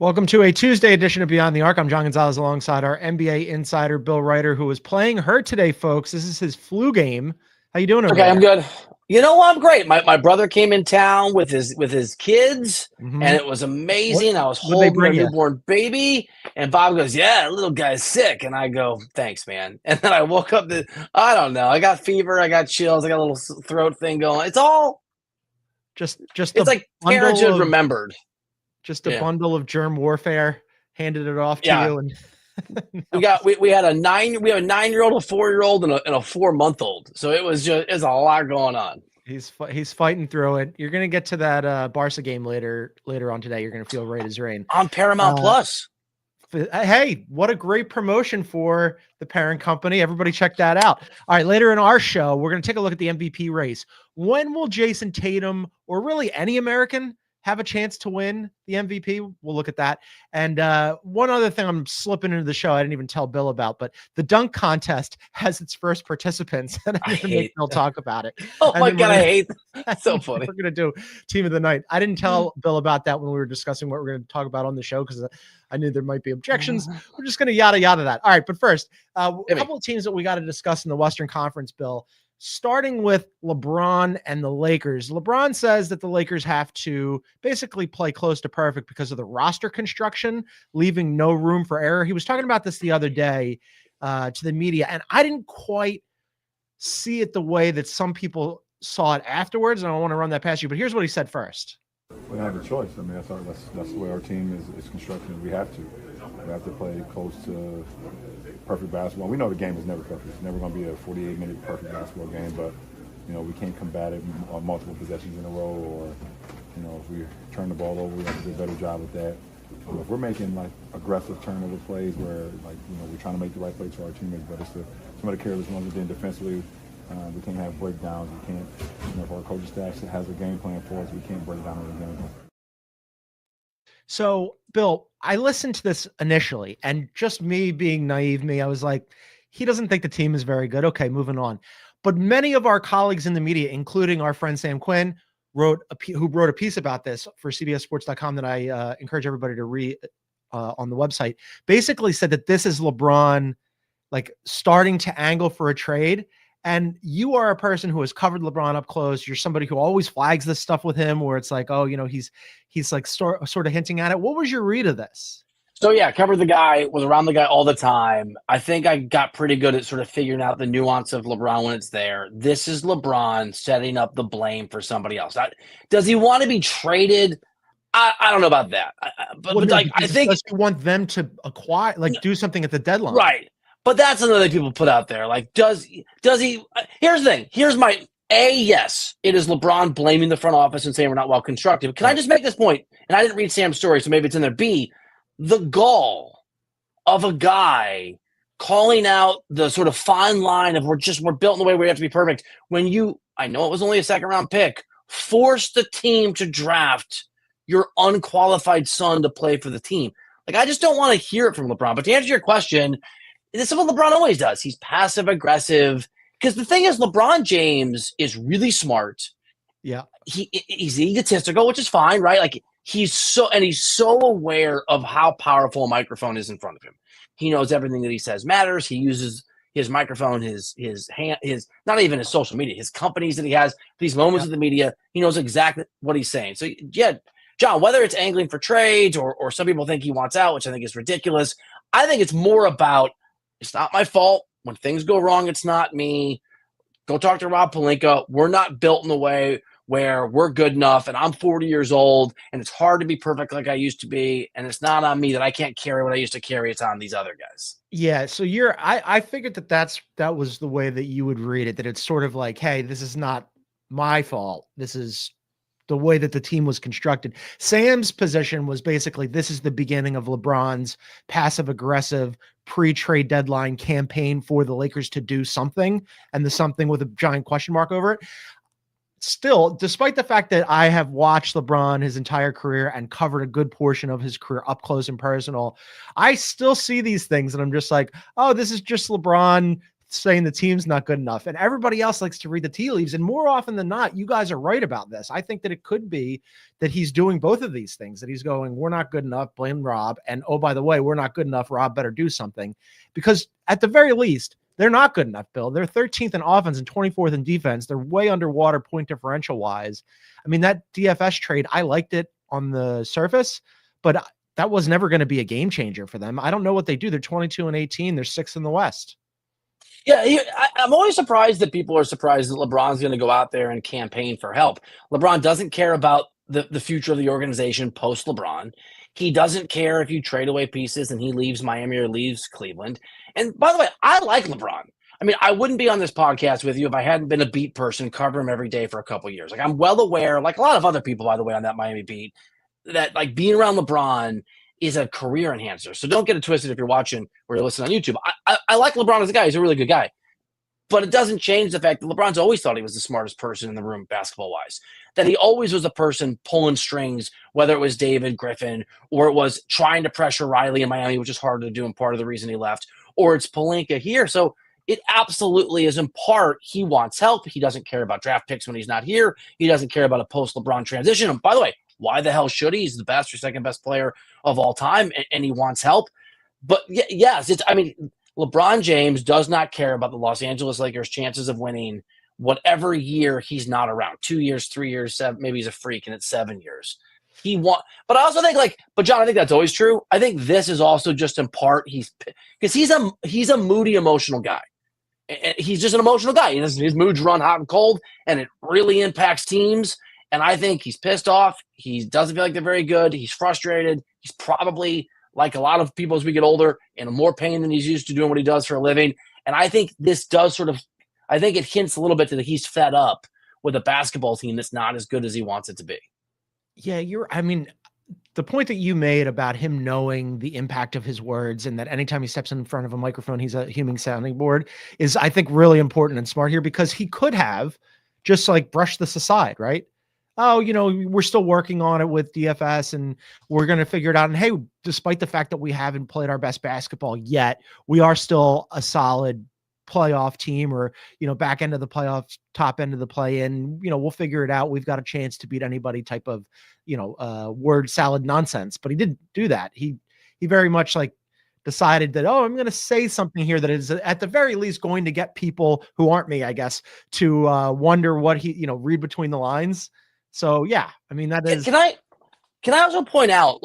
Welcome to a Tuesday edition of Beyond the Arc. I'm John Gonzalez alongside our NBA insider, Bill Ryder, who is playing hurt today, folks. This is his flu game. How you doing over there? I'm good. You know what? I'm great. My brother came in town with his kids, and it was amazing. I was holding a newborn baby, and Bob goes, "Yeah, the little guy's sick," and I go, "Thanks, man." And then I woke up. I don't know. I got fever. I got chills. I got a little throat thing going. It's all just. It's like parents just remembered. Just a bundle of germ warfare. Handed it off to you, and we had a 9-year-old, a 4-year-old, and a 4-month-old. So it's a lot going on. He's fighting through it. You're gonna get to that Barca game later on today. You're gonna feel right as rain on Paramount Plus. Hey, what a great promotion for the parent company. Everybody check that out. All right, later in our show, we're going to take a look at the MVP race. When will Jayson Tatum, or really any American, have a chance to win the MVP? We'll look at that. And one other thing I'm slipping into the show I didn't even tell Bill about, but the dunk contest has its first participants, and I'm going to make Bill talk about it. Oh my God, I hate that. That's so funny. We're going to do Team of the Night. I didn't tell Bill about that when we were discussing what we're going to talk about on the show because I knew there might be objections. We're just going to yada that. All right, but first, a couple of teams that we got to discuss in the Western Conference, Bill. Starting with LeBron and the Lakers. LeBron says that the Lakers have to basically play close to perfect because of the roster construction, leaving no room for error. He was talking about this the other day to the media, and I didn't quite see it the way that some people saw it afterwards, and I want to run that past you. But here's what he said first. We don't have a choice. I mean, that's the way our team is constructed. We have to play close to perfect basketball. We know the game is never perfect. It's never going to be a 48-minute perfect basketball game, but we can't combat it on multiple possessions in a row, or if we turn the ball over, we have to do a better job with that. If we're making aggressive turnover plays where we're trying to make the right plays for our teammates, but it's some of the careless ones. Then defensively, we can't have breakdowns. We can't, if our coaching staff has a game plan for us, we can't break down the game. So, Bill, I listened to this initially, and just me being naive, I was like, he doesn't think the team is very good. Okay, moving on. But many of our colleagues in the media, including our friend Sam Quinn, who wrote a piece about this for CBSSports.com that I encourage everybody to read on the website, basically said that this is LeBron starting to angle for a trade. And you are a person who has covered LeBron up close. You're somebody who always flags this stuff with him where it's like, oh, he's like sort of hinting at it. What was your read of this? So, yeah, covered the guy, was around the guy all the time. I think I got pretty good at sort of figuring out the nuance of LeBron when it's there. This is LeBron setting up the blame for somebody else. Does he want to be traded? I don't know about that. I think you want them to acquire, do something at the deadline. Right. But that's another thing people put out there. Does he? Here's the thing. Here's my yes. It is LeBron blaming the front office and saying we're not well constructed. Can I just make this point? And I didn't read Sam's story, so maybe it's in there. B, the gall of a guy calling out the sort of fine line of we're built in the way where we have to be perfect. When I know it was only a second-round pick, force the team to draft your unqualified son to play for the team. I just don't want to hear it from LeBron. But to answer your question, this is what LeBron always does. He's passive aggressive. Because the thing is, LeBron James is really smart. Yeah. He's egotistical, which is fine, right? He's so aware of how powerful a microphone is in front of him. He knows everything that he says matters. He uses his microphone, his hand, his not even his social media, his companies that he has, these moments of the media. He knows exactly what he's saying. So yeah, John, whether it's angling for trades or some people think he wants out, which I think is ridiculous. I think it's more about, it's not my fault. When things go wrong, it's not me. Go talk to Rob Pelinka. We're not built in the way where we're good enough, and I'm 40 years old, and it's hard to be perfect like I used to be, and it's not on me that I can't carry what I used to carry. It's on these other guys. Yeah, so I figured that was the way that you would read it, that it's sort of like, hey, this is not my fault. This is the way that the team was constructed. Sam's position was basically, this is the beginning of LeBron's passive-aggressive pre-trade deadline campaign for the Lakers to do something, and the something with a giant question mark over it. Still, despite the fact that I have watched LeBron his entire career and covered a good portion of his career up close and personal, I still see these things and I'm just like, oh, this is just LeBron saying the team's not good enough, and everybody else likes to read the tea leaves. And more often than not, you guys are right about this. I think that it could be that he's doing both of these things, that he's going, we're not good enough, blame Rob. And oh, by the way, we're not good enough. Rob better do something, because at the very least, they're not good enough, Bill. They're 13th in offense and 24th in defense. They're way underwater point differential wise. I mean, that DFS trade, I liked it on the surface, but that was never going to be a game changer for them. I don't know what they do. They're 22 and 18. They're 6th in the West. Yeah, I'm always surprised that people are surprised that LeBron's going to go out there and campaign for help. LeBron doesn't care about the future of the organization post LeBron. He doesn't care if you trade away pieces and he leaves Miami or leaves Cleveland. And by the way, I like LeBron. I mean, I wouldn't be on this podcast with you if I hadn't been a beat person, cover him every day for a couple of years. Like, I'm well aware, like a lot of other people, by the way, on that Miami beat, that like being around LeBron is a career enhancer. So don't get it twisted if you're watching or you're listening on YouTube. I like LeBron as a guy. He's a really good guy. But it doesn't change the fact that LeBron's always thought he was the smartest person in the room basketball-wise, that he always was the person pulling strings, whether it was David Griffin or it was trying to pressure Riley in Miami, which is hard to do and part of the reason he left, or it's Pelinka here. So it absolutely is in part he wants help. He doesn't care about draft picks when he's not here. He doesn't care about a post-LeBron transition. And by the way, why the hell should he? He's the best or second best player of all time, and he wants help. But yes, LeBron James does not care about the Los Angeles Lakers' chances of winning whatever year he's not around. 2 years, 3 years, 7, maybe he's a freak and it's 7 years. But I also think but John, I think that's always true. I think this is also just in part because he's a moody, emotional guy. And he's just an emotional guy. His moods run hot and cold, and it really impacts teams. And I think he's pissed off. He doesn't feel like they're very good. He's frustrated. He's probably, like a lot of people as we get older, in more pain than he's used to doing what he does for a living. And I think this does I think it hints a little bit that he's fed up with a basketball team that's not as good as he wants it to be. Yeah, the point that you made about him knowing the impact of his words and that anytime he steps in front of a microphone, he's a human sounding board is, I think, really important and smart here, because he could have just like brushed this aside, right? Oh, we're still working on it with DFS and we're going to figure it out. And hey, despite the fact that we haven't played our best basketball yet, we are still a solid playoff team, or, back end of the playoffs, top end of the play in, we'll figure it out. We've got a chance to beat anybody type of, word salad nonsense. But he didn't do that. He very much decided that, I'm going to say something here that is at the very least going to get people who aren't me, I guess, to wonder what he, read between the lines. So yeah, that is. Can I also point out,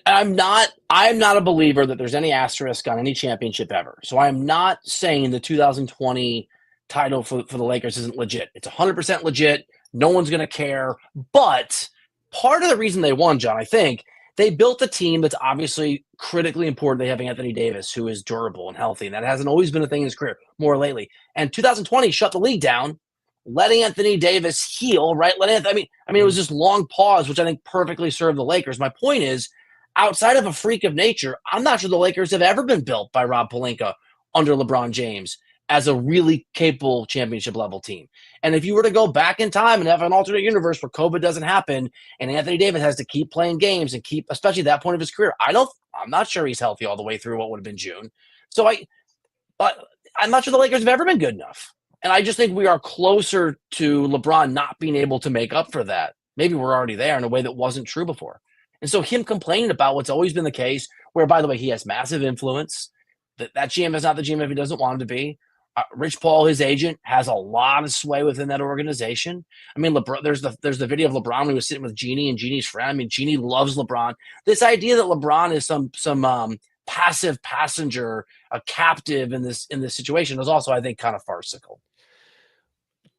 I'm not a believer that there's any asterisk on any championship ever. So I'm not saying the 2020 title for the Lakers isn't legit. It's 100% legit. No one's going to care. But part of the reason they won, John, I think, they built a team that's obviously critically important. They have Anthony Davis, who is durable and healthy, and that hasn't always been a thing in his career, more lately. And 2020 shut the league down, letting Anthony Davis heal, right? It was just long pause, which I think perfectly served the Lakers. My point is, outside of a freak of nature, I'm not sure the Lakers have ever been built by Rob Pelinka under LeBron James as a really capable championship level team. And if you were to go back in time and have an alternate universe where COVID doesn't happen and Anthony Davis has to keep playing games and keep, especially at that point of his career, I'm not sure he's healthy all the way through what would have been June. So I'm not sure the Lakers have ever been good enough. And I just think we are closer to LeBron not being able to make up for that. Maybe we're already there in a way that wasn't true before. And so him complaining about what's always been the case, where, by the way, he has massive influence. That GM is not the GM if he doesn't want him to be. Rich Paul, his agent, has a lot of sway within that organization. LeBron, there's the video of LeBron when he was sitting with Jeannie and Jeannie's friend. Jeannie loves LeBron. This idea that LeBron is some passive passenger, a captive in this situation is also, I think, kind of farcical.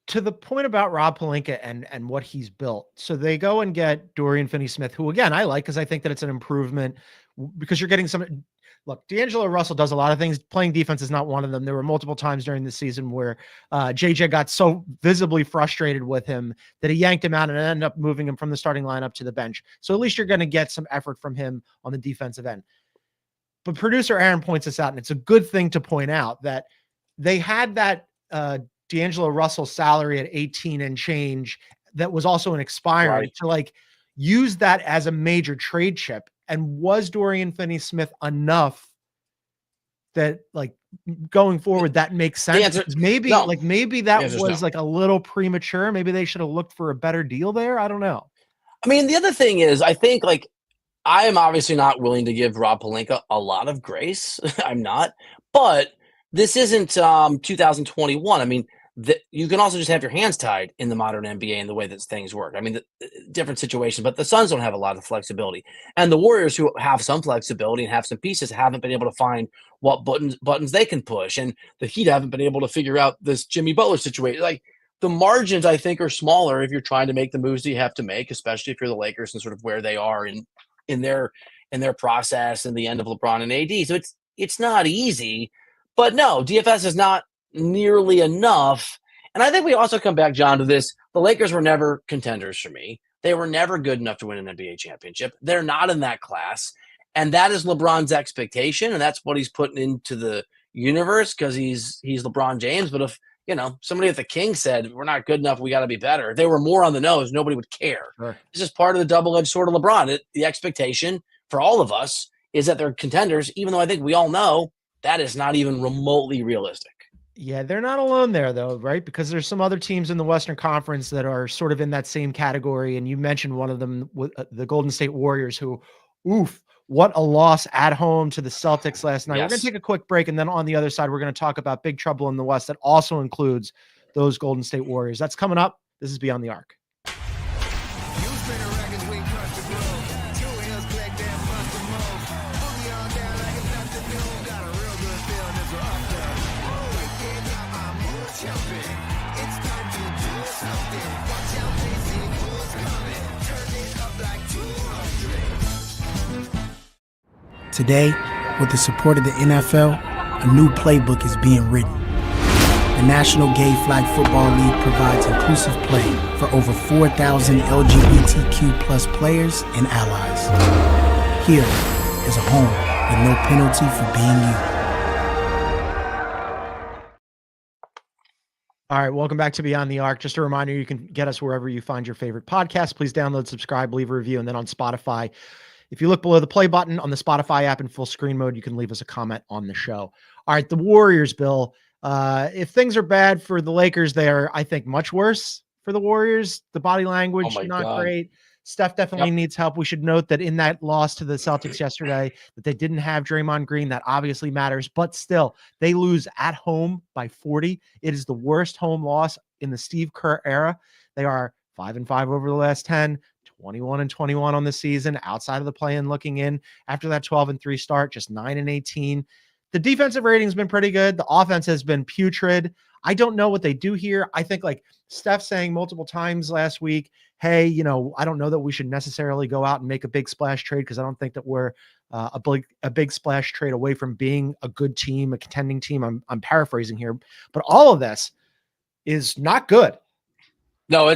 To the point about Rob Pelinka and what he's built. So they go and get Dorian Finney-Smith, who, again, I like, because I think that it's an improvement, because you're getting some. Look, D'Angelo Russell does a lot of things. Playing defense is not one of them. There were multiple times during the season where JJ got so visibly frustrated with him that he yanked him out and ended up moving him from the starting lineup to the bench. So at least you're going to get some effort from him on the defensive end. But producer Aaron points this out, and it's a good thing to point out, that they had that D'Angelo Russell salary at 18 and change that was also an expiring, to use that as a major trade chip. And was Dorian Finney-Smith enough that going forward, that makes sense. Maybe that was no. like a little premature. Maybe they should have looked for a better deal there. I don't know. I mean, the other thing is, I think like I am obviously not willing to give Rob Pelinka a lot of grace. I'm not, but this isn't 2021. I mean, you can also just have your hands tied in the modern NBA and the way that things work. I mean, different situations, but the Suns don't have a lot of flexibility, and the Warriors, who have some flexibility and have some pieces, haven't been able to find what buttons they can push, and the Heat haven't been able to figure out this Jimmy Butler situation. Like the margins, I think, are smaller if you're trying to make the moves that you have to make, especially if you're the Lakers and sort of where they are in their process and the end of LeBron and AD. So it's not easy, but no, DFS is not nearly enough. And I think we also come back, John, to this. The Lakers were never contenders for me. They were never good enough to win an NBA championship. They're not in that class. And that is LeBron's expectation. And that's what he's putting into the universe because he's LeBron James. But if, somebody at the Kings said, we're not good enough, we got to be better, if they were more on the nose, nobody would care. Sure. This is part of the double-edged sword of LeBron. The expectation for all of us is that they're contenders, even though I think we all know that is not even remotely realistic. Yeah, they're not alone there, though, right? Because there's some other teams in the Western Conference that are sort of in that same category. And you mentioned one of them, the Golden State Warriors, who, what a loss at home to the Celtics last night. Yes. We're going to take a quick break. And then on the other side, we're going to talk about big trouble in the West that also includes those Golden State Warriors. That's coming up. This is Beyond the Arc. Today, with the support of the NFL, a new playbook is being written. The National Gay Flag Football League provides inclusive play for over 4,000 LGBTQ plus players and allies. Here is a home with no penalty for being you. All right, welcome back to Beyond the Arc. Just a reminder, you can get us wherever you find your favorite podcast. Please download, subscribe, leave a review, and then on Spotify, if you look below the play button on the Spotify app in full screen mode, you can leave us a comment on the show. All right, the Warriors, Bill. If things are bad for the Lakers, they are, I think, much worse for the Warriors. The body language, not great. Steph definitely needs help. We should note that in that loss to the Celtics yesterday, that they didn't have Draymond Green. That obviously matters, but still, they lose at home by 40. It is the worst home loss in the Steve Kerr era. They are 5-5 over the last 10. 21-21 on the season, outside of the play-in looking in. After that 12-3 start, just 9-18. The defensive rating's been pretty good. The offense has been putrid. I don't know what they do here. I think like Steph saying multiple times last week, hey, I don't know that we should necessarily go out and make a big splash trade because I don't think that we're a big splash trade away from being a good team, a contending team. I'm paraphrasing here, but all of this is not good. No,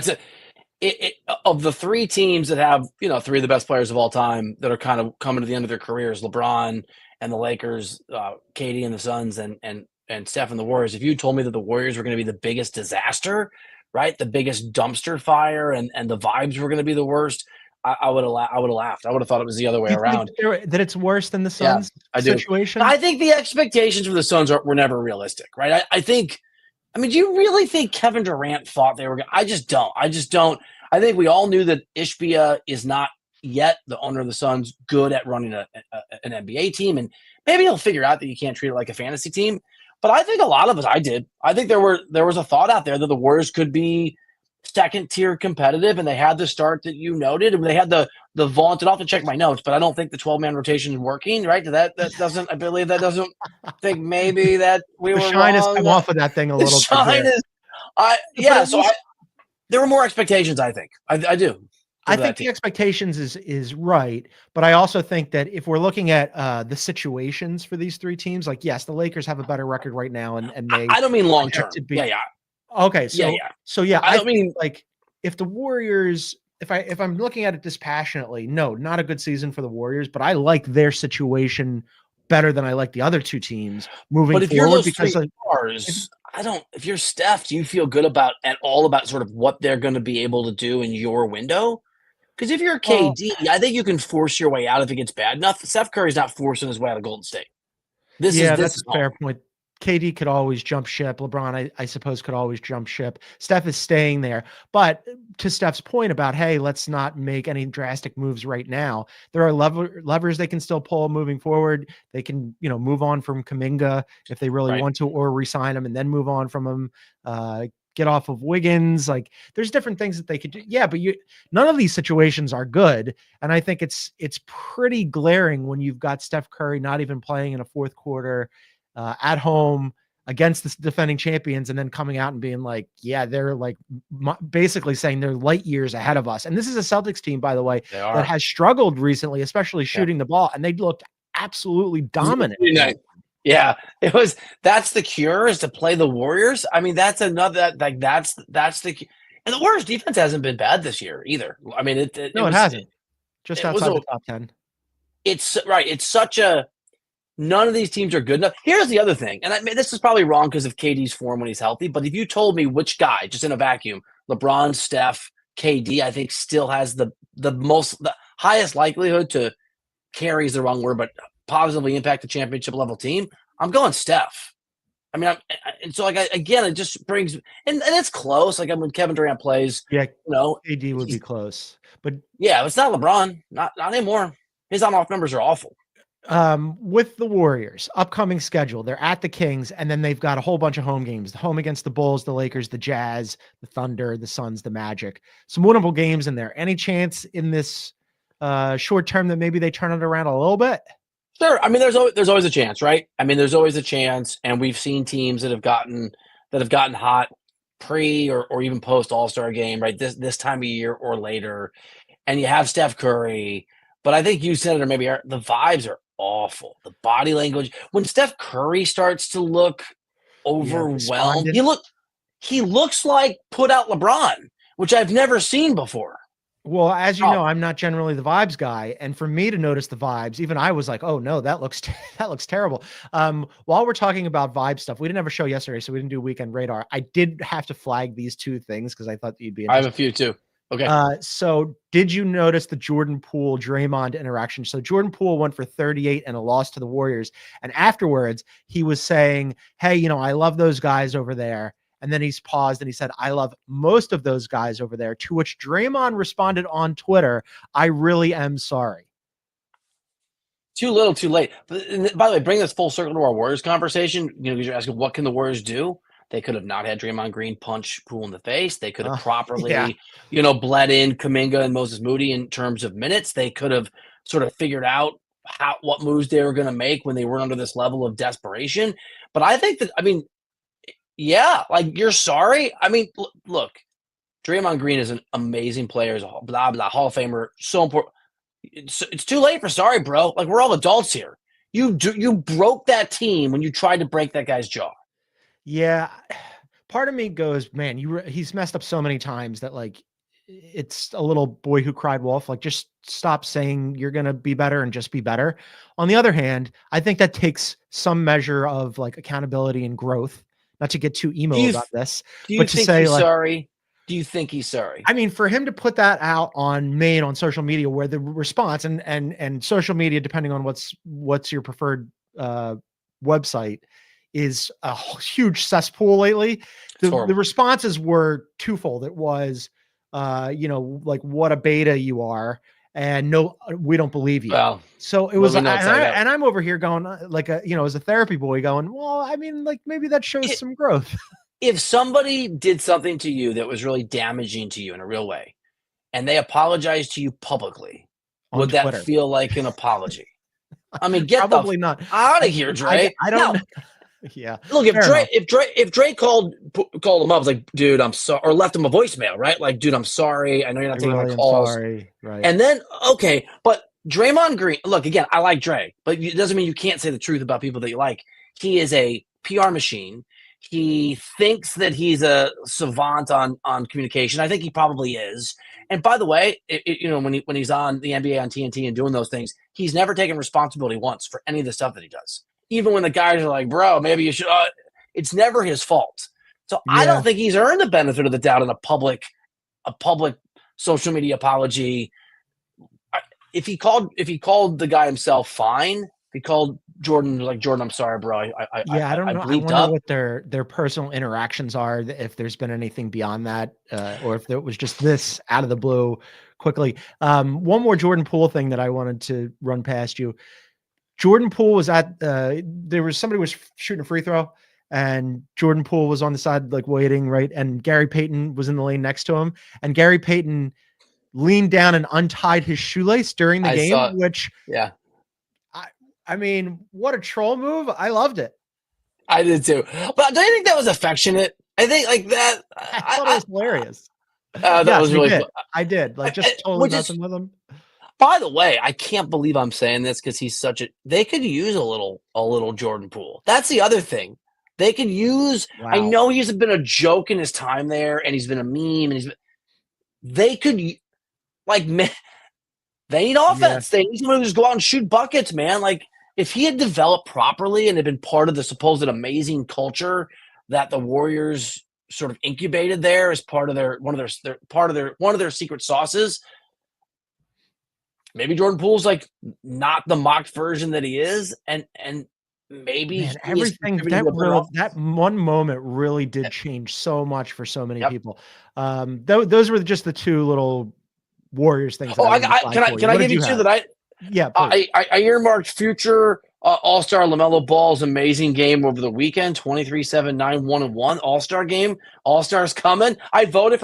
of the three teams that have, three of the best players of all time that are kind of coming to the end of their careers, LeBron and the Lakers, KD and the Suns, and Steph and the Warriors. If you told me that the Warriors were going to be the biggest disaster, right, the biggest dumpster fire, and the vibes were going to be the worst, I would have laughed. I would have thought it was the other way around. That it's worse than the Suns situation? I think the expectations for the Suns were never realistic, right? Do you really think Kevin Durant thought they were going to? I just don't. I think we all knew that Ishbia is not yet the owner of the Suns good at running an NBA team, and maybe he'll figure out that you can't treat it like a fantasy team. But I think a lot of us, I did. I think there was a thought out there that the Warriors could be second tier competitive, and they had the start that you noted, and they had the vaunted. I'll have to check my notes, but I don't think the 12-man rotation is working. Right? That doesn't. I believe that doesn't. Think maybe that we were shine wrong. has come off of that thing a little. Shine is. There were more expectations. I think. I do. I think the expectations is right, but I also think that if we're looking at the situations for these three teams, like yes, the Lakers have a better record right now, and they. I don't mean long term. Yeah. Okay, so I don't mean like if the Warriors. If I'm looking at it dispassionately, no, not a good season for the Warriors, but I like their situation better than I like the other two teams moving forward. But if you're those because three stars, if you're Steph, do you feel good about sort of what they're going to be able to do in your window? Because if you're KD, I think you can force your way out if it gets bad enough. Steph Curry's not forcing his way out of Golden State. That's a fair point. KD could always jump ship. LeBron, I suppose, could always jump ship. Steph is staying there. But to Steph's point about, hey, let's not make any drastic moves right now. There are levers they can still pull moving forward. They can, move on from Kuminga if they really want to, or re-sign him and then move on from him. Get off of Wiggins. Like, there's different things that they could do. Yeah, but none of these situations are good. And I think it's pretty glaring when you've got Steph Curry not even playing in a fourth quarter at home against the defending champions, and then coming out and being like, yeah, they're like basically saying they're light years ahead of us. And this is a Celtics team, by the way, that has struggled recently, especially shooting the ball, and they looked absolutely dominant. Yeah, that's the cure, is to play the Warriors. I mean, that's another, like, that's the, and the Warriors defense hasn't been bad this year either. I mean, it hasn't. Just outside the top 10. It's right. It's such a, none of these teams are good enough. Here's the other thing, and this is probably wrong because of KD's form when he's healthy, but if you told me which guy, just in a vacuum, LeBron, Steph, KD, I think still has the highest likelihood to, carry is the wrong word, but positively impact the championship level team, I'm going Steph. I mean, again, it just brings, and it's close. Like, when Kevin Durant plays, AD would be close, but yeah, it's not LeBron, not anymore. His on-off numbers are awful. With the Warriors upcoming schedule, they're at the Kings, and then they've got a whole bunch of home games, the home against the Bulls, the Lakers, the Jazz, the Thunder, the Suns, the Magic, some winnable games in there. Any chance in this short term that maybe they turn it around a little bit? Sure. I mean, there's always a chance, right? I mean, there's always a chance, and we've seen teams that have gotten hot pre or even post All-Star game, right? This time of year or later, and you have Steph Curry, but I think you said it, or maybe the vibes are awful. The body language, when Steph Curry starts to look overwhelmed, he looks like put out LeBron, which I've never seen before. Well, as you know, I'm not generally the vibes guy, and for me to notice the vibes, even I was like, "Oh no, that looks terrible." While we're talking about vibe stuff, we didn't have a show yesterday, so we didn't do Weekend Radar. I did have to flag these two things because I thought that you'd be interested. I have a few too. Okay. So did you notice the Jordan Poole Draymond interaction? So Jordan Poole went for 38 and a loss to the Warriors, and afterwards he was saying, "Hey, I love those guys over there." And then he's paused and he said, "I love most of those guys over there." To which Draymond responded on Twitter, "I really am sorry." Too little, too late. But, by the way, bring this full circle to our Warriors conversation. Because you're asking, what can the Warriors do? They could have not had Draymond Green punch Poole in the face. They could have properly, bled in Kuminga and Moses Moody in terms of minutes. They could have sort of figured out what moves they were going to make when they were under this level of desperation. But I think that, yeah, like, you're sorry. I mean, look, Draymond Green is an amazing player, is a blah, blah, Hall of Famer, so important. It's too late for sorry, bro. Like, we're all adults here. You broke that team when you tried to break that guy's jaw. Yeah. Part of me goes, man, he's messed up so many times that, like, it's a little boy who cried wolf. Like, just stop saying you're going to be better and just be better. On the other hand, I think that takes some measure of, like, accountability and growth. Not to get too emo about this, but to say, like, sorry. Do you think he's sorry? I mean, for him to put that out on social media, where the response and social media, depending on what's your preferred website, is a huge cesspool lately. The responses were twofold. It was, like, what a beta you are. And no, we don't believe you. Well, so it was, and I'm over here going, like, as a therapy boy going, well, I mean, like, maybe that shows some growth. If somebody did something to you that was really damaging to you in a real way, and they apologized to you publicly, would Twitter. That feel like an apology? I mean, get probably not out of here, Dre. I don't know. Yeah. Look, if Dre called him up, I was like, dude, I'm sorry, or left him a voicemail, right? Like, dude, I'm sorry. I know you're not taking my calls. Sorry. Right. And then, okay, but Draymond Green, look, again, I like Dre, but it doesn't mean you can't say the truth about people that you like. He is a PR machine. He thinks that he's a savant on communication. I think he probably is. And by the way, when he's on the NBA on TNT and doing those things, he's never taken responsibility once for any of the stuff that he does. Even when the guys are like, bro, maybe you should, it's never his fault. So yeah. I don't think he's earned the benefit of the doubt in a public social media apology. If he called the guy himself, fine. He called Jordan like, Jordan, I'm sorry, bro. I don't know. I bleeped wonder up. what their personal interactions are, if there's been anything beyond that, or if there was just this out of the blue quickly. One more Jordan Poole thing that I wanted to run past you. Jordan Poole was somebody was shooting a free throw, and Jordan Poole was on the side, like waiting, right? And Gary Payton was in the lane next to him, and Gary Payton leaned down and untied his shoelace during the game, which, yeah. I mean, what a troll move. I loved it. I did too. But don't you think that was affectionate? I think like that. I thought it was hilarious. That was really fun. I did. Like, just totally messing with him. By the way, I can't believe I'm saying this because he's they could use a little Jordan Poole. That's the other thing. They could use, wow. I know he's been a joke in his time there and he's been a meme, and they could, like, man, they need offense. Yeah. They need someone who just go out and shoot buckets, man. Like, if he had developed properly and had been part of the supposed amazing culture that the Warriors sort of incubated there as part of one of their secret sauces, maybe Jordan Poole's like not the mocked version that he is, and maybe everything that one moment really did change so much for so many people. Those were just the two little Warriors things. Can I give you two that I? Yeah, I earmarked future All-Star LaMelo Ball's amazing game over the weekend, 23-7, 9-1-1 All-Star game. All-Star's coming. I voted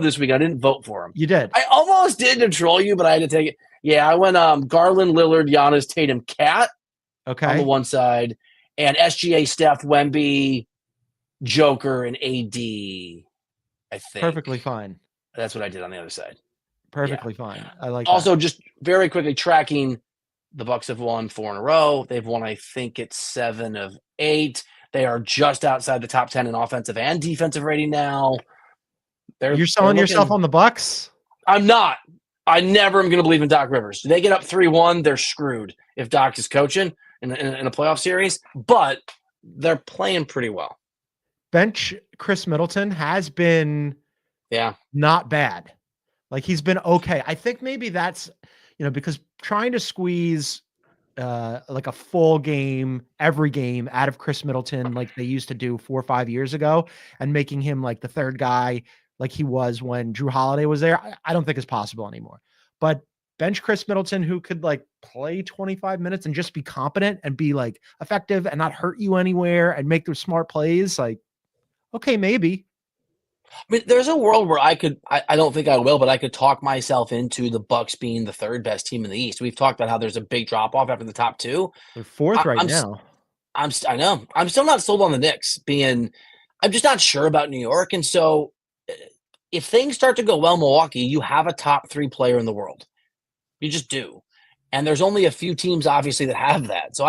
this week. I didn't vote for him. You did. I almost did to troll you, but I had to take it. Yeah, I went Garland, Lillard, Giannis, Tatum, Cat. Okay. On the one side, and SGA, Steph, Wemby, Joker, and AD. I think perfectly fine. That's what I did on the other side. Perfectly fine. I like. Also, just very quickly tracking, the Bucks have won 4 in a row. They've won, I think it's 7 of 8. They are just outside the top 10 in offensive and defensive rating now. You're selling yourself on the Bucks? I'm not. I never am going to believe in Doc Rivers. They get up 3-1, they're screwed if Doc is coaching in a playoff series, but they're playing pretty well. Bench Chris Middleton has been not bad. Like, he's been okay. I think maybe that's, because trying to squeeze like a full game, every game out of Chris Middleton, like they used to do 4 or 5 years ago, and making him like the third guy like he was when Drew Holiday was there, I don't think is possible anymore. But bench Chris Middleton, who could like play 25 minutes and just be competent and be like effective and not hurt you anywhere and make those smart plays. Like, okay, maybe. I mean, there's a world where I don't think I will, but I could talk myself into the Bucks being the third best team in the East. We've talked about how there's a big drop off after the top 2. They're fourth now. I know. I'm still not sold on the Knicks I'm just not sure about New York. And so if things start to go well, Milwaukee, you have a top 3 player in the world. You just do. And there's only a few teams, obviously, that have that. So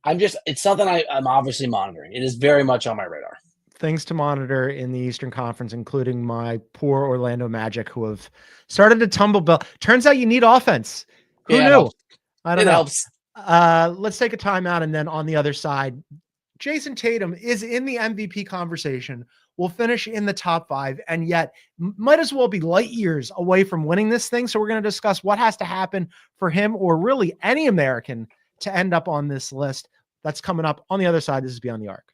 it's something I'm obviously monitoring. It is very much on my radar. Things to monitor in the Eastern Conference, including my poor Orlando Magic, who have started to tumble. Turns out you need offense. Who knew? I don't know. Helps. Let's take a timeout, and then on the other side, Jayson Tatum is in the MVP conversation. Will finish in the top 5, and yet might as well be light years away from winning this thing. So we're going to discuss what has to happen for him, or really any American, to end up on this list. That's coming up on the other side. This is Beyond the Arc.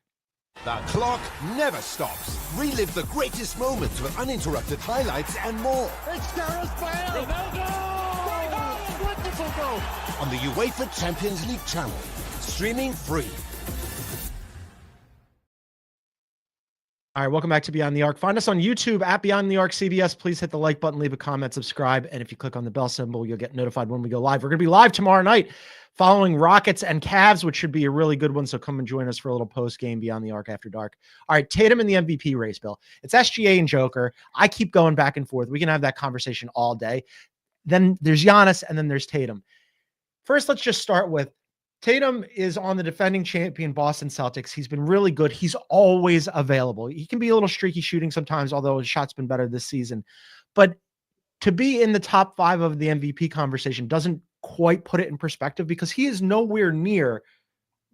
The clock never stops. Relive the greatest moments with uninterrupted highlights and more. It's Gareth Bale. Ronaldo! Wonderful goal. On the UEFA Champions League channel. Streaming free. All right, welcome back to Beyond the Arc. Find us on YouTube at Beyond the Arc CBS. Please hit the like button, leave a comment, subscribe, and if you click on the bell symbol, you'll get notified when we go live. We're going to be live tomorrow night following Rockets and Cavs, which should be a really good one, so come and join us for a little post-game Beyond the Arc after dark. All right, Tatum in the MVP race, Bill. It's SGA and Joker. I keep going back and forth. We can have that conversation all day. Then there's Giannis, and then there's Tatum. First, let's just start with Tatum is on the defending champion Boston Celtics. He's been really good. He's always available. He can be a little streaky shooting sometimes, although his shot's been better this season. But to be in the top 5 of the MVP conversation doesn't quite put it in perspective, because he is nowhere near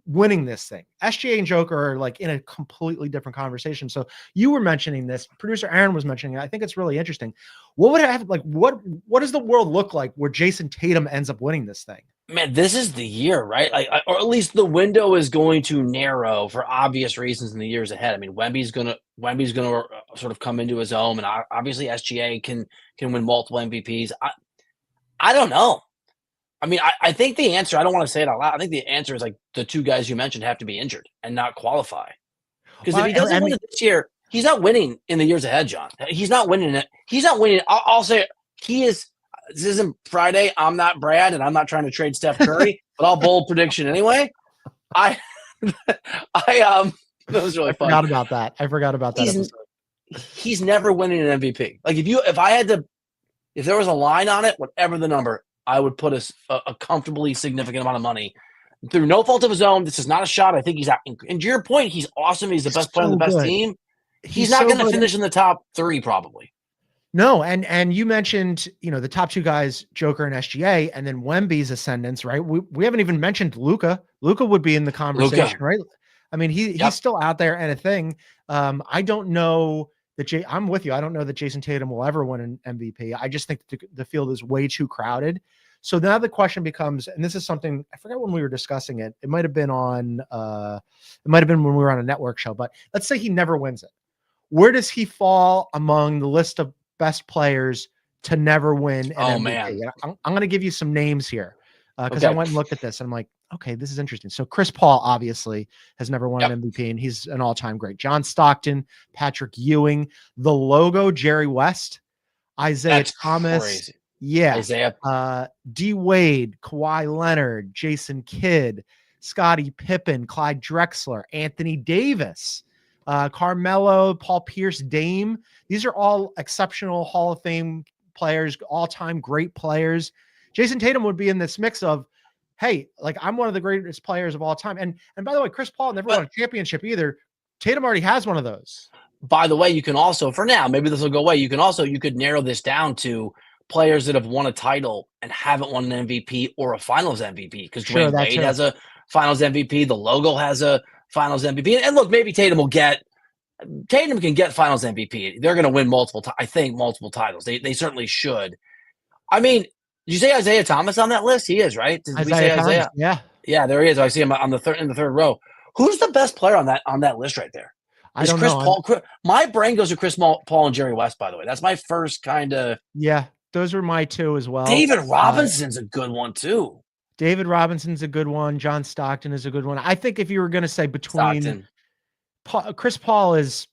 winning this thing. SGA and Joker are like in a completely different conversation. So you were mentioning this. Producer Aaron was mentioning it. I think it's really interesting. What would have, like, what does the world look like where Jayson Tatum ends up winning this thing? Man, this is the year, right? Like, or at least the window is going to narrow for obvious reasons in the years ahead. I mean, Wemby's gonna sort of come into his own, and obviously SGA can win multiple MVPs. I don't know. I mean, I think the answer. I don't want to say it out loud. I think the answer is like the two guys you mentioned have to be injured and not qualify. Because if he doesn't win it this year, he's not winning in the years ahead, John. He's not winning it. He's not winning. I'll say it. He is. This isn't Friday. I'm not Brad, and I'm not trying to trade Steph Curry, but I'll bold prediction anyway. That was really fun. I forgot about that. He's never winning an MVP. Like if there was a line on it, whatever the number, I would put a comfortably significant amount of money. Through no fault of his own, this is not a shot. I think he's out. And to your point, he's awesome. He's the best player on the best team. He's not going to finish in the top 3 probably. No, and you mentioned, the top 2 guys, Joker and SGA, and then Wemby's ascendance, right? We haven't even mentioned Luka. Luka would be in the conversation, right? I mean, he's still out there and a thing. I don't know that I'm with you. I don't know that Jayson Tatum will ever win an MVP. I just think the field is way too crowded. So now the question becomes, and this is something I forgot when we were discussing it. It might have been when we were on a network show, but let's say he never wins it. Where does he fall among the list of best players to never win an MVP? Man. I'm going to give you some names here because I went and looked at this and I'm like, okay, this is interesting. So Chris Paul obviously has never won an MVP and he's an all-time great. John Stockton, Patrick Ewing, the logo, Jerry West, Isaiah Thomas. Crazy. Yeah. Isaiah. D Wade, Kawhi Leonard, Jason Kidd, Scottie Pippen, Clyde Drexler, Anthony Davis, Carmelo, Paul Pierce, Dame. These are all exceptional Hall of Fame players, all-time great players. Jayson Tatum would be in this mix of, hey, like I'm one of the greatest players of all time. And by the way, Chris Paul never won a championship either. Tatum already has one of those. By the way, you can also, for now, maybe this will go away. You could narrow this down to players that have won a title and haven't won an MVP or a Finals MVP. Because Dwayne Wade has a Finals MVP. The logo has a Finals MVP. And look, maybe Tatum can get Finals MVP. They're going to win multiple titles. They certainly should. I mean, did you say Isaiah Thomas on that list? He is, right? Did we say Isaiah? Yeah. Yeah, there he is. I see him on the third row. Who's the best player on that list right there? I don't know. Paul, my brain goes to Chris Paul and Jerry West, by the way. That's my first kind of. Yeah, those were my 2 as well. David Robinson's a good one, too. David Robinson's a good one. John Stockton is a good one. I think if you were going to say between Chris Paul is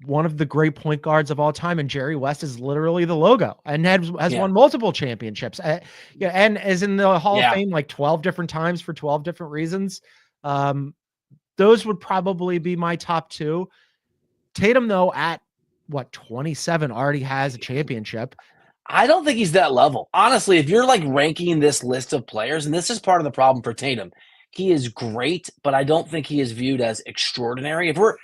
one of the great point guards of all time, and Jerry West is literally the logo and has won multiple championships. And is in the Hall of Fame like 12 different times for 12 different reasons. Those would probably be my top 2. Tatum, though, at 27 already has a championship. I don't think he's that level. Honestly, if you're like ranking this list of players, and this is part of the problem for Tatum, he is great, but I don't think he is viewed as extraordinary. If we're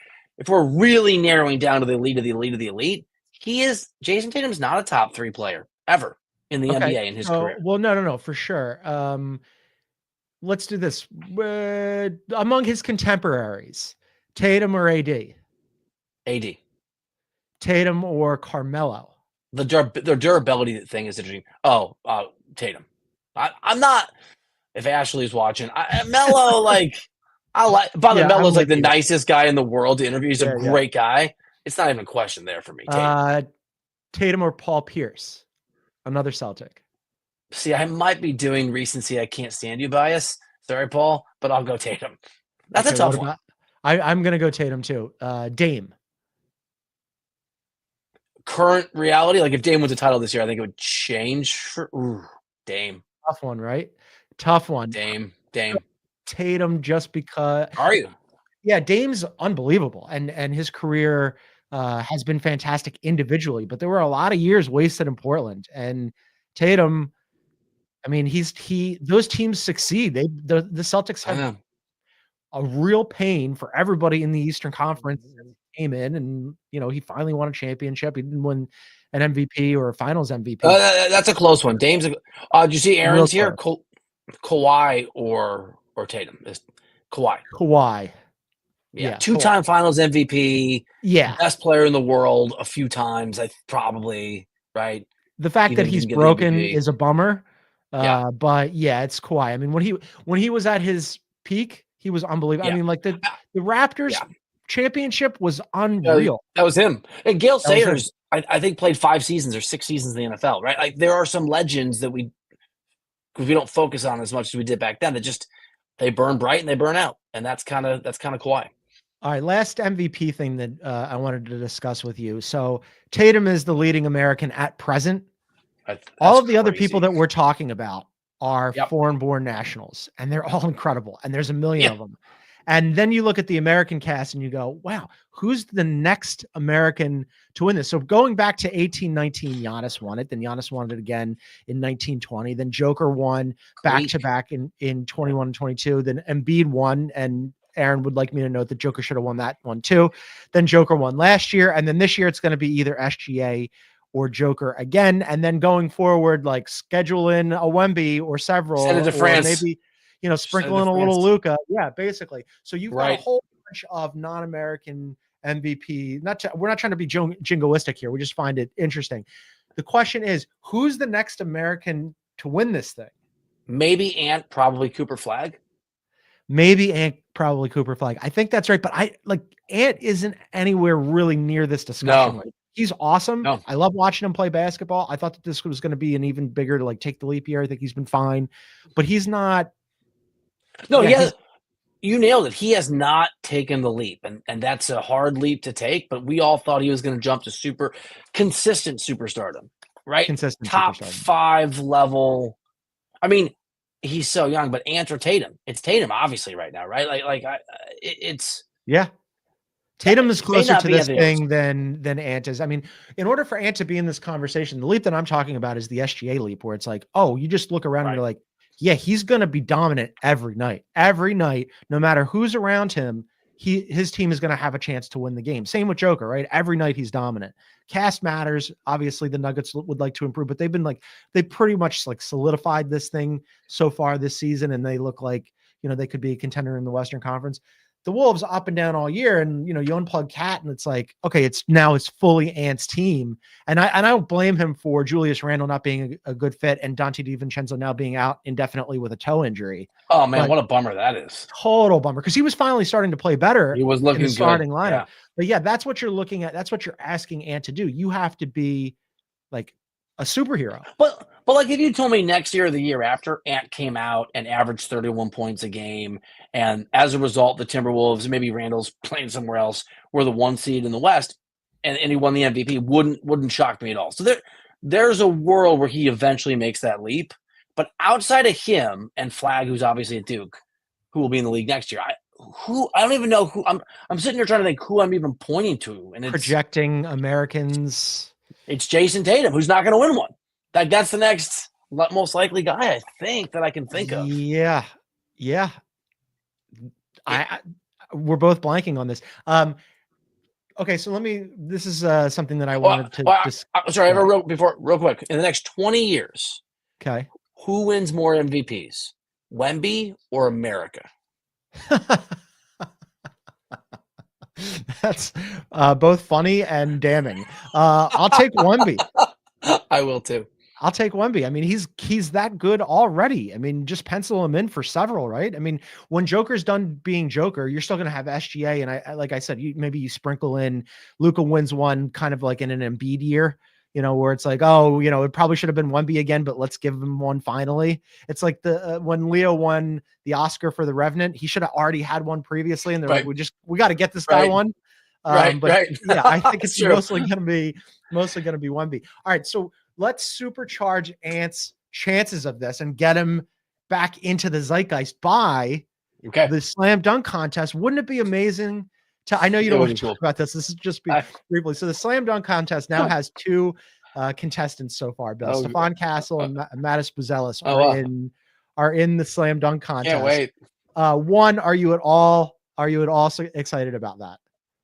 really narrowing down to the elite of the elite of the elite, Jayson Tatum's not a top 3 player ever in the NBA in his career. Well, no, for sure. Let's do this. Among his contemporaries, Tatum or AD? AD. Tatum or Carmelo? The durability thing is interesting. Tatum. I'm not. If Ashley's watching, Melo, Melo's like the nicest guy in the world to interview. He's a great guy. It's not even a question there for me. Tatum or Paul Pierce? Another Celtic. See, I might be doing recency I can't stand you bias. Sorry, Paul, but I'll go Tatum. That's a tough one. I'm going to go Tatum too. Dame. Current reality, like if Dame wins a title this year, I think it would change. Dame. Tough one, right? Tough one. Dame. Tatum, just because. Are you? Yeah, Dame's unbelievable, and his career has been fantastic individually, but there were a lot of years wasted in Portland. And Tatum, I mean, those teams succeed. The Celtics have a real pain for everybody in the Eastern Conference. Came in and he finally won a championship. He didn't win an MVP or a Finals MVP. That's a close one. Dame's. Did you see Aaron's here? Kawhi or Tatum? Kawhi. Yeah, 2-time Finals MVP. Yeah, best player in the world a few times. Probably right. The fact that he's broken is a bummer. But yeah, it's Kawhi. I mean, when he was at his peak, he was unbelievable. Yeah. I mean, like the Raptors Yeah. championship was unreal. That was him. And Gale That was him. Sayers, I think, played 5 seasons or 6 seasons in the NFL, right? Like there are some legends that we don't focus on as much as we did back then. That just they burn bright and they burn out, and that's kind of Kawhi. All right, last MVP thing that I wanted to discuss with you. So Tatum is the leading American at present. All of the other people that we're talking about are foreign-born nationals, and they're all incredible, and there's a million of them. And then you look at the American cast and you go, wow, who's the next American to win this? So going back to 18-19, Giannis won it. Then Giannis won it again in 19-20. Then Joker won back-to-back in 21 and 22. Then Embiid won, and Aaron would like me to note that Joker should have won that one too. Then Joker won last year. And then this year it's going to be either SGA or Joker again. And then going forward, like schedule in a Wemby or several. Send it to France. Maybe, sprinkle in a little Luka. Yeah, basically. So you've got a whole bunch of non-American MVP. We're not trying to be jingoistic here. We just find it interesting. The question is, who's the next American to win this thing? Maybe Ant, probably Cooper Flag. Maybe Ant, probably Cooper Flag. I think that's right. But Ant isn't anywhere really near this discussion. No. He's awesome. No. I love watching him play basketball. I thought that this was going to be an even bigger to take the leap year. I think he's been fine, but he's not. No, you nailed it. He has not taken the leap, and that's a hard leap to take, but we all thought he was going to jump to super consistent superstardom, right? Consistent top superstardom. 5 level. I mean, he's so young, but Ant or Tatum? It's Tatum, obviously, right now, right? It's Tatum is closer to this thing than Ant is. I mean, in order for Ant to be in this conversation, the leap that I'm talking about is the SGA leap, where it's like, oh, you just look around and you're like, yeah, he's going to be dominant every night, no matter who's around him. His team is going to have a chance to win the game. Same with Joker, right? Every night he's dominant. Cast matters. Obviously, the Nuggets would like to improve, but they pretty much solidified this thing so far this season, and they look like they could be a contender in the Western Conference. The Wolves up and down all year, and you unplug Cat, and it's like, okay, it's fully Ant's team, and I don't blame him for Julius Randle not being a good fit, and Dante DiVincenzo now being out indefinitely with a toe injury. Oh man, what a bummer that is! Total bummer, because he was finally starting to play better. He was looking in the starting good. lineup, yeah. But yeah, that's what you're looking at. That's what you're asking Ant to do. You have to be like a superhero. But if you told me next year or the year after, Ant came out and averaged 31 points a game, and as a result, the Timberwolves, maybe Randall's playing somewhere else, were the 1 seed in the West, and he won the MVP, wouldn't shock me at all. So there's a world where he eventually makes that leap. But outside of him and Flag, who's obviously at Duke, who will be in the league next year, I don't even know who I'm sitting here trying to think who I'm even pointing to, and it's projecting Americans. It's Jayson Tatum, who's not going to win one. That's the next most likely guy, I think, that I can think of. Yeah. We're both blanking on this. Okay, so this is something that I wanted to. Sorry, real quick. In the next 20 years, okay, who wins more MVPs, Wemby or America? That's both funny and damning. I'll take Wemby. I will too. I'll take Wemby. I mean, he's that good already. I mean, just pencil him in for several, right? I mean, when Joker's done being Joker, you're still going to have SGA, and I like I said, maybe you sprinkle in Luka wins one, kind of like in an Embiid year, where it's like, oh, it probably should have been Wemby again, but let's give him one finally. It's like when Leo won the Oscar for The Revenant, he should have already had one previously, and they're like, we got to get this guy one. Yeah, I think it's mostly going to be Wemby. All right, so let's supercharge Ant's chances of this and get him back into the zeitgeist by the slam dunk contest. Wouldn't it be amazing? I know you don't want to talk about this. This is just briefly. So the slam dunk contest now has 2 contestants so far, Bill. Stephon Castle and Mattis Buzelis are in the slam dunk contest. Can't wait. One, are you at all so excited about that?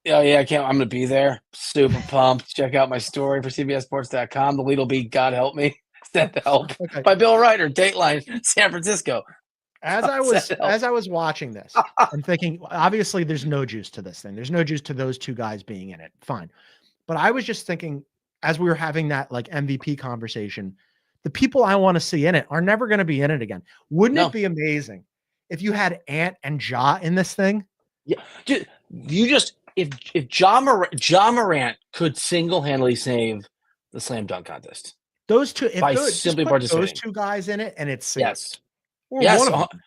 Oh, yeah, I can't. I'm going to be there. Super pumped. Check out my story for CBSSports.com. The lead will be God Help Me. Send Help by Bill Ryder. Dateline, San Francisco. As I was watching this, I'm thinking, obviously, there's no juice to this thing. There's no juice to those 2 guys being in it. Fine. But I was just thinking, as we were having that MVP conversation, the people I want to see in it are never going to be in it again. Wouldn't No. it be amazing if you had Ant and Ja in this thing? Yeah, dude, if Ja Morant could single-handedly save the slam dunk contest Those two, if by just simply put those participating. two guys in it, and it's Yes. or Yes. one of them.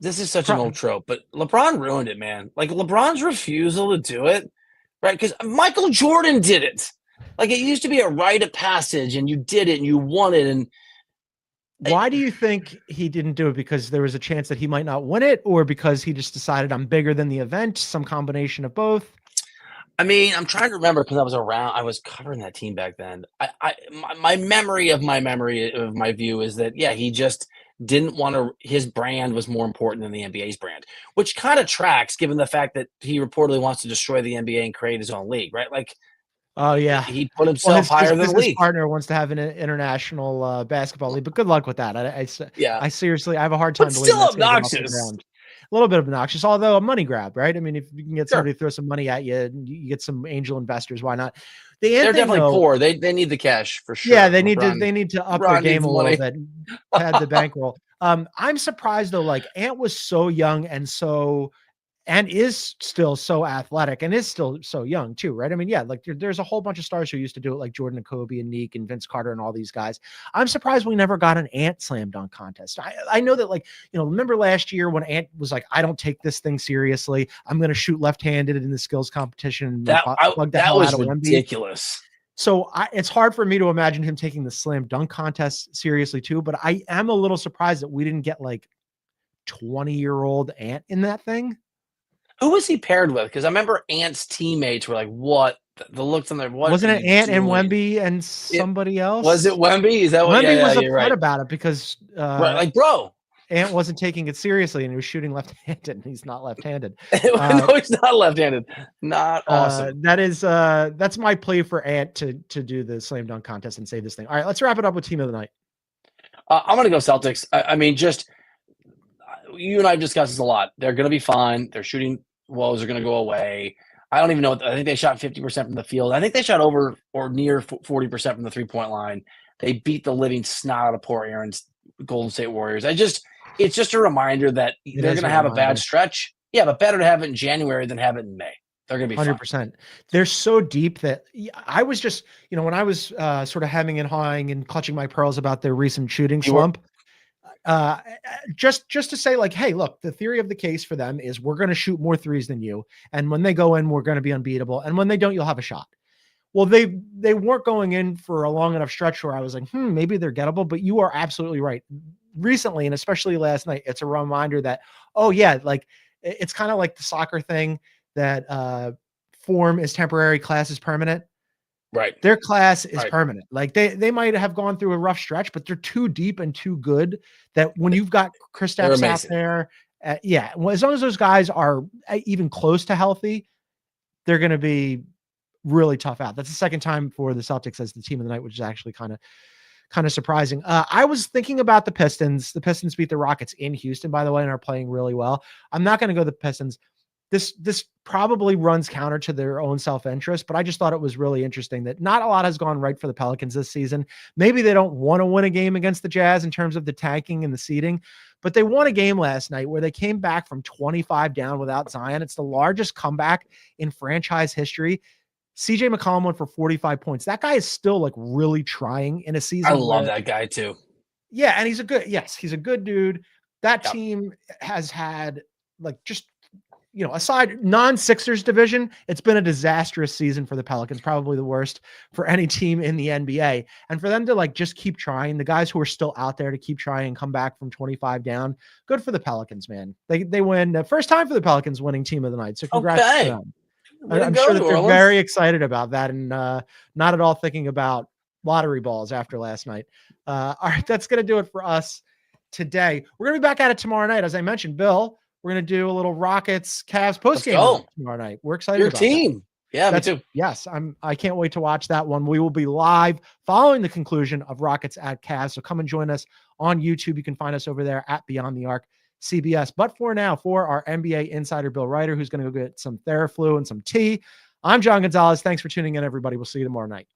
This is such an old trope, but LeBron ruined it, man. Like LeBron's refusal to do it, right? Because Michael Jordan did it. Like it used to be a rite of passage, and you did it, and you won it, and why do you think he didn't do it? Because there was a chance that he might not win it, or because he just decided I'm bigger than the event? Some combination of both. I mean, I'm trying to remember because I was covering that team back then. My memory of my view is that, yeah, he just didn't want to, his brand was more important than the NBA's brand, which kind of tracks given the fact that he reportedly wants to destroy the NBA and create his own league, right? Like, oh yeah, he put himself higher than the business league. partner wants to have an international basketball league, but good luck with that. I seriously, I have a hard time But believing still that's gonna get off the obnoxious. ground. A little bit obnoxious, although a money grab, right? I mean, if you can get somebody to throw some money at you, and you get some angel investors, why not? They're definitely poor. They need the cash for sure. Yeah, they need to up their game a little bit, pad the bankroll. I'm surprised though. Like Ant was so young and is still so athletic and is still so young too, right? I mean, yeah, like there's a whole bunch of stars who used to do it, like Jordan and Kobe and Neek and Vince Carter and all these guys. I'm surprised we never got an Ant slam dunk contest. I know that, like, remember last year when Ant was like, I don't take this thing seriously. I'm going to shoot left-handed in the skills competition. That was ridiculous. So it's hard for me to imagine him taking the slam dunk contest seriously too, but I am a little surprised that we didn't get like 20-year-old Ant in that thing. Who was he paired with? Because I remember Ant's teammates were like, "What?" The looks on their what? Wasn't it Ant and Wemby and somebody else? Was it Wemby? Is that what? Wemby was upset about it because, bro, Ant wasn't taking it seriously and he was shooting left-handed, and he's not left-handed. No, he's not left-handed. Not awesome. That's my plea for Ant to do the slam dunk contest and save this thing. All right, let's wrap it up with team of the night. I'm gonna go Celtics. I mean, just you and I have discussed this a lot. They're gonna be fine. Their shooting woes are going to go away. I don't even know. I think they shot 50% from the field. I think they shot over or near 40% from the 3-point line. They beat the living snot out of poor Aaron's Golden State Warriors. It's just a reminder that they're going to have a bad stretch. Yeah, but better to have it in January than have it in May. They're going to be 100%. Fine. They're so deep that I was just, when I was sort of hemming and hawing and clutching my pearls about their recent shooting slump, just to say, like, hey, look, the theory of the case for them is we're going to shoot more threes than you, and when they go in, we're going to be unbeatable, and when they don't, you'll have a shot. Well, they weren't going in for a long enough stretch where I was like, maybe they're gettable. But you are absolutely right. Recently, and especially last night, it's a reminder that, oh yeah, like it's kind of like the soccer thing that form is temporary, class is permanent. Right. Their class is permanent. Like they might have gone through a rough stretch, but they're too deep and too good that when you've got Kristaps out there, as long as those guys are even close to healthy, they're going to be really tough out. That's the second time for the Celtics as the team of the night, which is actually kind of surprising. I was thinking about the Pistons. The Pistons beat the Rockets in Houston, by the way, and are playing really well. I'm not going to go the Pistons. This probably runs counter to their own self-interest, but I just thought it was really interesting that not a lot has gone right for the Pelicans this season. Maybe they don't want to win a game against the Jazz in terms of the tanking and the seeding, but they won a game last night where they came back from 25 down without Zion. It's the largest comeback in franchise history. CJ McCollum went for 45 points. That guy is still like really trying in a season. I love that guy too. Yeah, and he's a good dude. That team has had like just, aside non-Sixers division, it's been a disastrous season for the Pelicans, probably the worst for any team in the NBA. And for them to like just keep trying, the guys who are still out there to keep trying and come back from 25 down, good for the Pelicans, man. They win the first time for the Pelicans winning team of the night. So congrats to them. I'm sure that they're very excited about that and not at all thinking about lottery balls after last night. All right, that's going to do it for us today. We're going to be back at it tomorrow night. As I mentioned, Bill, we're going to do a little Rockets Cavs postgame tomorrow night. We're excited about your team. Yeah, me too. Yes, I can't wait to watch that one. We will be live following the conclusion of Rockets at Cavs. So come and join us on YouTube. You can find us over there at Beyond the Arc CBS. But for now, for our NBA insider, Bill Ryder, who's going to go get some Theraflu and some tea, I'm John Gonzalez. Thanks for tuning in, everybody. We'll see you tomorrow night.